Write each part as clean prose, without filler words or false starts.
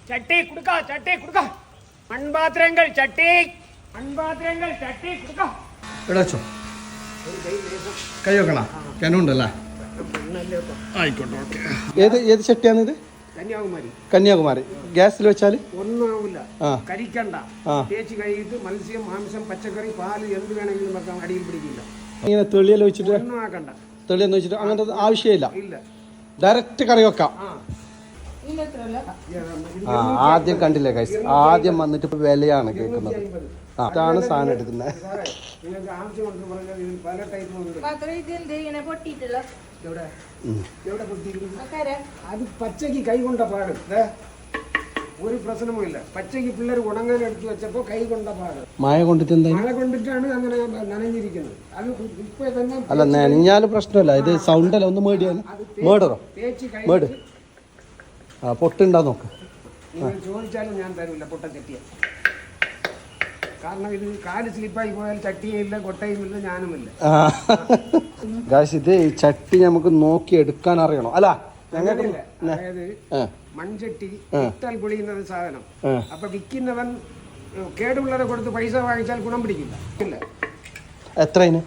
ചട്ടി കൊടുക്ക, ചട്ടി കൊടുക്ക. മൺപാത്രങ്ങൾ ചട്ടി, മൺപാത്രങ്ങൾ ചട്ടി കൊടുക്ക. ഇവിടെ വെച്ചോ, കൈ വെക്കണ കിണുണ്ടല്ലേ? ആയിക്കോട്ടെ, ഓക്കെ. ഏത് ചട്ടിയാണ് ഇത്? കന്യാകുമാരി. കന്യാകുമാരി. ഗ്യാസിൽ വെച്ചാൽ ഒന്നും ആവില്ല, കരിക്കണ്ട. തേച്ച് കഴുകിയിട്ട് മത്സ്യം, മാംസം, പച്ചക്കറി, പാല് എന്ത് വേണമെങ്കിലും വെക്കാം, അടിയിൽ പിടിക്കില്ല. ഇങ്ങനെ തെളിയെല്ലാം വെച്ചിട്ട് ഒന്നും ആക്കണ്ട. തെളിയെന്ന് വെച്ചിട്ട് അങ്ങനത്തെ ആവശ്യമില്ല, ഡയറക്റ്റ് കറി വെക്കാം. ആദ്യം കണ്ടില്ലേ ഗൈസ്, ആദ്യം വന്നിട്ട് ഇപ്പൊ വിലയാണ് കേൾക്കുന്നത്. അതാണ് സാധനം എടുക്കുന്നത്. അത് പച്ചക്ക് കൈ കൊണ്ട പാട്, ഒരു പ്രശ്നവുമില്ല. പച്ചക്ക് പിള്ളേർ ഉണങ്ങാൻ എടുത്തു വെച്ചപ്പോ കൈ കൊണ്ട പാട്. മഴ കൊണ്ടിട്ട് മഴ കൊണ്ടിട്ടാണ് അങ്ങനെ നനഞ്ഞിരിക്കുന്നത്. അത് ഇപ്പൊ തന്നെ അല്ല, നനഞ്ഞാല് പ്രശ്നമല്ല. ഇത് സൗണ്ട് അല്ല, ഒന്ന് മേടിയാൽ മേടറോ മേട്. ആ പൊട്ടുണ്ടാ നോക്ക്. നിങ്ങൾ ചോദിച്ചാലും ഞാൻ തരൂല പൊട്ട ചട്ടിയ. കാരണം ഇത് കാല് സ്ലിപ്പായി പോയാൽ ചട്ടിയും ഇല്ല, കൊട്ടയും ഇല്ല, ഞാനുമില്ല. ഗായ്സ്, ഇത് ചട്ടി നമുക്ക് നോക്കി എടുക്കാൻ അറിയണം അല്ല? അതായത് മൺചട്ടി ഇട്ടാൽ പൊളിയുന്ന സാധനം. അപ്പൊ വിൽക്കുന്നവൻ കേടുള്ളവരെ കൊടുത്ത് പൈസ വാങ്ങിച്ചാൽ ഗുണം പിടിക്കില്ല. ഇല്ല. എത്രയിന്?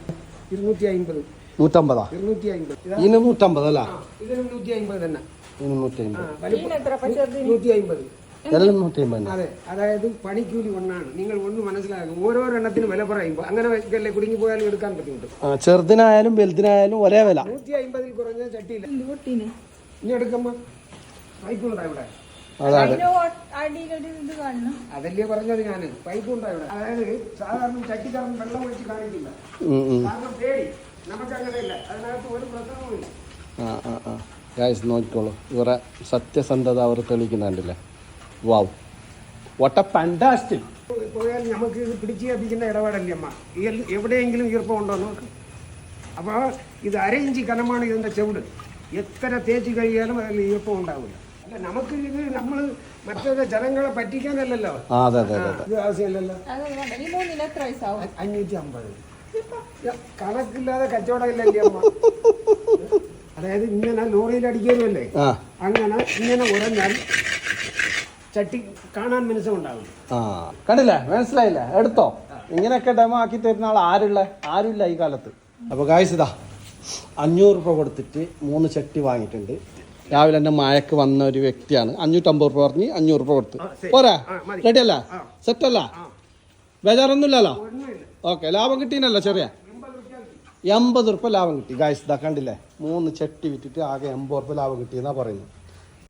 250. 150? 250. ഇതിന് 150 അല്ല? ഇതിന് 150 തന്നെ. 150. അതെ, അതായത് പണിക്കൂലി ഒന്നാണ്. നിങ്ങൾ ഒന്ന് മനസ്സിലാക്കും. ഓരോരെണ്ണത്തിന് വില പറയുമ്പോൾ അങ്ങനെ കുടുങ്ങി പോയാലും എടുക്കാൻ പറ്റുന്നുണ്ട്. ചെറുതിനായാലും വലുതിനായാലും ഒരേ വില. 150 കുറഞ്ഞ ചട്ടിയില്ല. ഇനി എടുക്കുമ്പോ പൈപ്പ് ഉണ്ടാ ഇവിടെ? അതല്ലേ പറഞ്ഞത് ഞാന്. പൈപ്പ് ഉണ്ടാ ഇവിടെ? അതായത് സാധാരണ ചട്ടിക്കാരൻ വെള്ളം ഒഴിച്ച് കാണിക്കില്ല. കാരണം പേടി. നമുക്ക് അങ്ങനെയില്ല, അതിനകത്ത് ഒരു പ്രശ്നവുമില്ല. നോക്കിക്കോളൂ, ഇവരെ സത്യസന്ധത അവർ തെളിയിക്കുന്നുണ്ടല്ലേ. വാവ്, വാട്ട് എ ഫാന്റാസ്റ്റിക്. പോയാൽ നമുക്ക് ഇത് പിടിച്ച് കത്തിക്കുന്ന ഇടപാടല്ലേ അമ്മ. എവിടെയെങ്കിലും ഈർപ്പം ഉണ്ടോ നോക്ക്. അപ്പോൾ ഇത് 1/2 ഇഞ്ച് കനമാണ് ഇതിൻ്റെ ചുവട്. എത്ര തേച്ച് കഴിയാലും അതിൽ ഈർപ്പം ഉണ്ടാവില്ല. അല്ല, നമുക്ക് ഇത് നമ്മൾ മറ്റേ ജനങ്ങളെ പറ്റിക്കാനല്ലല്ലോ. ഇത് ആവശ്യമില്ലല്ലോ. 550. കണക്കില്ലാതെ കച്ചവടമില്ലല്ലേ അമ്മ. അതായത് ഇങ്ങനെ ലോറിയിൽ അടിക്കുമല്ലേ, അങ്ങനെ ഇങ്ങനെ ഉറഞ്ഞാൽ ചട്ടി കാണാൻ മനസ്സുണ്ടാവും. കണ്ടില്ലേ? മനസ്സിലായില്ലേ? എടുത്തോ. ഇങ്ങനെയൊക്കെ ഡെമോ ആക്കി തരുന്ന ആൾ ആരുമില്ല ഈ കാലത്ത്. അപ്പൊ ഗായ്സ്, ഇതാ 500 രൂപ കൊടുത്തിട്ട് 3 ചട്ടി വാങ്ങിയിട്ടുണ്ട്. രാവിലെ തന്നെ മഴക്ക് വന്ന ഒരു വ്യക്തിയാണ്. 550 രൂപ പറഞ്ഞ് 500 രൂപ കൊടുത്ത് പോരാ? റെഡി അല്ല? സെറ്റ് അല്ല? ബേജാറൊന്നുമില്ലല്ലോ? ഓക്കെ. ലാഭം കിട്ടീനല്ലോ? ചെറിയ 80 രൂപ ലാഭം കിട്ടി ഗായ്സ്. ഇതാ കണ്ടില്ലേ? 3 ചട്ടി വിറ്റിട്ട് ആകെ 80 രൂപ ലാഭം കിട്ടിയെന്നാ പറയുന്നത്.